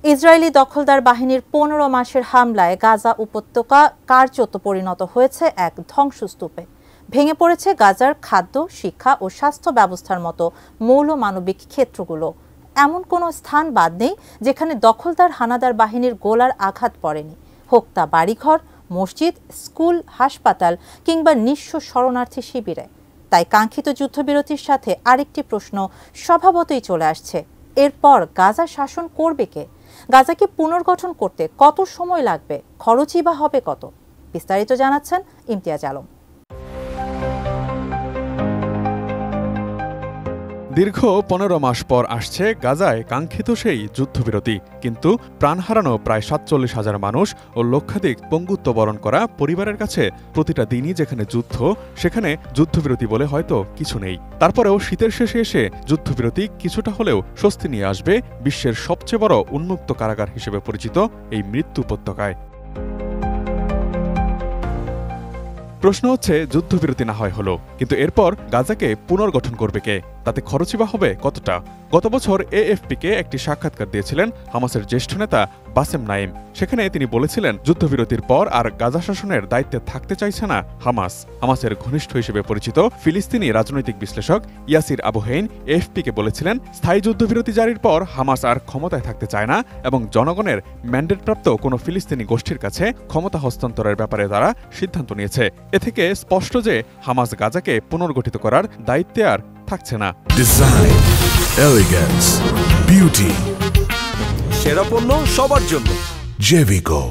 Israeli দখলদার বাহিনীর ১৫ মাসের হামলায় গাজা উপত্যকা কার্যত পরিণত হয়েছে এক ধ্বংসস্তূপে। ভেঙে পড়েছে গাজার খাদ্য, শিক্ষা ও স্বাস্থ্য ব্যবস্থার মতো মৌল মানবিক ক্ষেত্রগুলো। এমন কোনো স্থান বাদ নেই যেখানে দখলদার হানাদার বাহিনীর গোলার আঘাত পড়েনি, হোক তা বাড়িঘর, মসজিদ, স্কুল, হাসপাতাল কিংবা নিঃস্ব শরণার্থী শিবিরে। তাই কাঙ্ক্ষিত যুদ্ধবিরতির সাথে আরেকটি প্রশ্ন স্বভাবতই চলে আসছে, এরপর গাজা শাসন করবে কে? গাজাকে পুনর্গঠন করতে কত সময় লাগবে, খরচই বা হবে কত? বিস্তারিত জানাচ্ছেন ইমতিয়াজ আলম। দীর্ঘ ১৫ মাস পর আসছে গাজায় কাঙ্ক্ষিত সেই যুদ্ধবিরতি, কিন্তু প্রাণ হারানো প্রায় ৪৭,০০০ মানুষ ও লক্ষাধিক পঙ্গুত্ব বরণ করা পরিবারের কাছে প্রতিটা দিনই যেখানে যুদ্ধ, সেখানে যুদ্ধবিরতি বলে হয়তো কিছু নেই। তারপরেও শীতের শেষে এসে যুদ্ধবিরতি কিছুটা হলেও স্বস্তি নিয়ে আসবে বিশ্বের সবচেয়ে বড় উন্মুক্ত কারাগার হিসেবে পরিচিত এই মৃত্যু উপত্যকায়। প্রশ্ন হচ্ছে, যুদ্ধবিরতি না হয় হলো, কিন্তু এরপর গাজাকে পুনর্গঠন করবে কে? তাতে খরচই বা হবে কতটা? গত বছর এএফপিকে একটি সাক্ষাৎকার দিয়েছিলেন হামাসের জ্যেষ্ঠ নেতা বাসেম নাইম। সেখানে তিনি বলেছিলেন, যুদ্ধবিরতির পর আর গাজা শাসনের দায়িত্বে থাকতে চাইছে না হামাস। হামাসের ঘনিষ্ঠ হিসেবে পরিচিত ফিলিস্তিনি রাজনৈতিক বিশ্লেষক ইয়াসির আবু হেইন এএফপিকে বলেছিলেন, স্থায়ী যুদ্ধবিরতি জারির পর হামাস আর ক্ষমতায় থাকতে চায় না এবং জনগণের ম্যান্ডেটপ্রাপ্ত কোনো ফিলিস্তিনি গোষ্ঠীর কাছে ক্ষমতা হস্তান্তরের ব্যাপারে তারা সিদ্ধান্ত নিয়েছে। এ থেকে স্পষ্ট যে হামাস গাজাকে পুনর্গঠিত করার দায়িত্বে আর থাকছে না। ডিজাইন, এলিগেন্স, বিউটি, সেরা পণ্য সবার জন্য জেভিকো।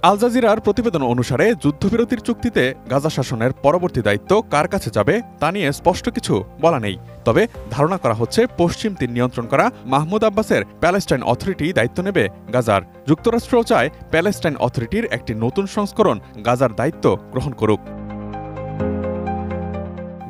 আল জাজিরার প্রতিবেদন অনুসারে যুদ্ধবিরতির চুক্তিতে গাজা শাসনের পরবর্তী দায়িত্ব কার কাছে যাবে তা নিয়ে স্পষ্ট কিছু বলা নেই। তবে ধারণা করা হচ্ছে, পশ্চিম তীর নিয়ন্ত্রণ করা মাহমুদ আব্বাসের প্যালেস্টাইন অথরিটি দায়িত্ব নেবে গাজার। যুক্তরাষ্ট্রও চায় প্যালেস্টাইন অথরিটির একটি নতুন সংস্করণ গাজার দায়িত্ব গ্রহণ করুক।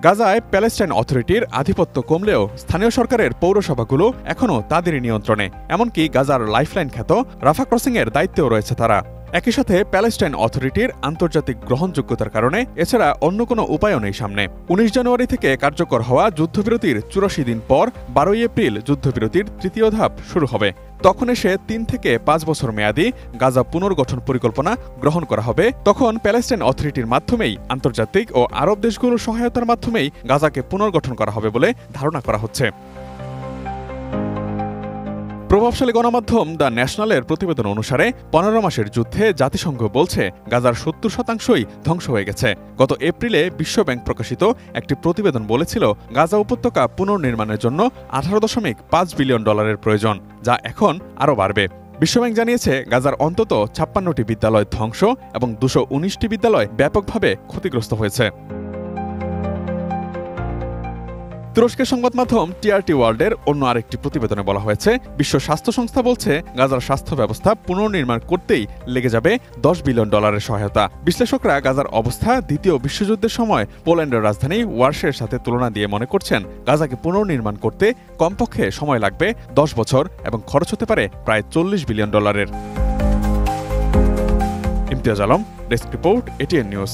গাজায় প্যালেস্টাইন অথরিটির আধিপত্য কমলেও স্থানীয় সরকারের পৌরসভাগুলো এখনও তাদেরই নিয়ন্ত্রণে। এমনকি গাজার লাইফলাইন খ্যাত রাফা ক্রসিংয়ের দায়িত্বেও রয়েছে তারা। একই সাথে প্যালেস্টাইন অথরিটির আন্তর্জাতিক গ্রহণযোগ্যতার কারণে এছাড়া অন্য কোনো উপায়ও নেই সামনে। ১৯ জানুয়ারি থেকে কার্যকর হওয়া যুদ্ধবিরতির ৮৪ দিন পর ১২ এপ্রিল যুদ্ধবিরতির তৃতীয় ধাপ শুরু হবে। তখন এসে ৩ থেকে ৫ বছর মেয়াদী গাজা পুনর্গঠন পরিকল্পনা গ্রহণ করা হবে। তখন প্যালেস্টাইন অথরিটির মাধ্যমেই, আন্তর্জাতিক ও আরব দেশগুলোর সহায়তার মাধ্যমেই গাজাকে পুনর্গঠন করা হবে বলে ধারণা করা হচ্ছে। প্রভাবশালী গণমাধ্যম দ্য ন্যাশনালের প্রতিবেদন অনুসারে ১৫ মাসের যুদ্ধে জাতিসংঘ বলছে গাজার ৭০% ধ্বংস হয়ে গেছে। গত এপ্রিলে বিশ্বব্যাংক প্রকাশিত একটি প্রতিবেদন বলেছিল, গাজা উপত্যকা পুনর্নির্মাণের জন্য $১৮.৫ বিলিয়ন প্রয়োজন, যা এখন আরও বাড়বে। বিশ্বব্যাংক জানিয়েছে, গাজার অন্তত ৫৬টি বিদ্যালয় ধ্বংস এবং ২১৯টি বিদ্যালয় ব্যাপকভাবে ক্ষতিগ্রস্ত হয়েছে। তুরস্কের সংবাদ মাধ্যম টিআরটি ওয়ার্ল্ডের অন্য আরেকটি প্রতিবেদনে বলা হয়েছে, বিশ্ব স্বাস্থ্য সংস্থা বলছে গাজার স্বাস্থ্য ব্যবস্থা পুনর্নির্মাণ করতেই লেগে যাবে $১০ বিলিয়ন সহায়তা। বিশ্লেষকরা গাজার অবস্থা দ্বিতীয় বিশ্বযুদ্ধের সময় পোল্যান্ডের রাজধানী ওয়ারশের সাথে তুলনা দিয়ে মনে করছেন, গাজাকে পুনর্নির্মাণ করতে কমপক্ষে সময় লাগবে ১০ বছর এবং খরচ হতে পারে প্রায় $৪০ billion. Imtiaz Alam, desk report, ATN news.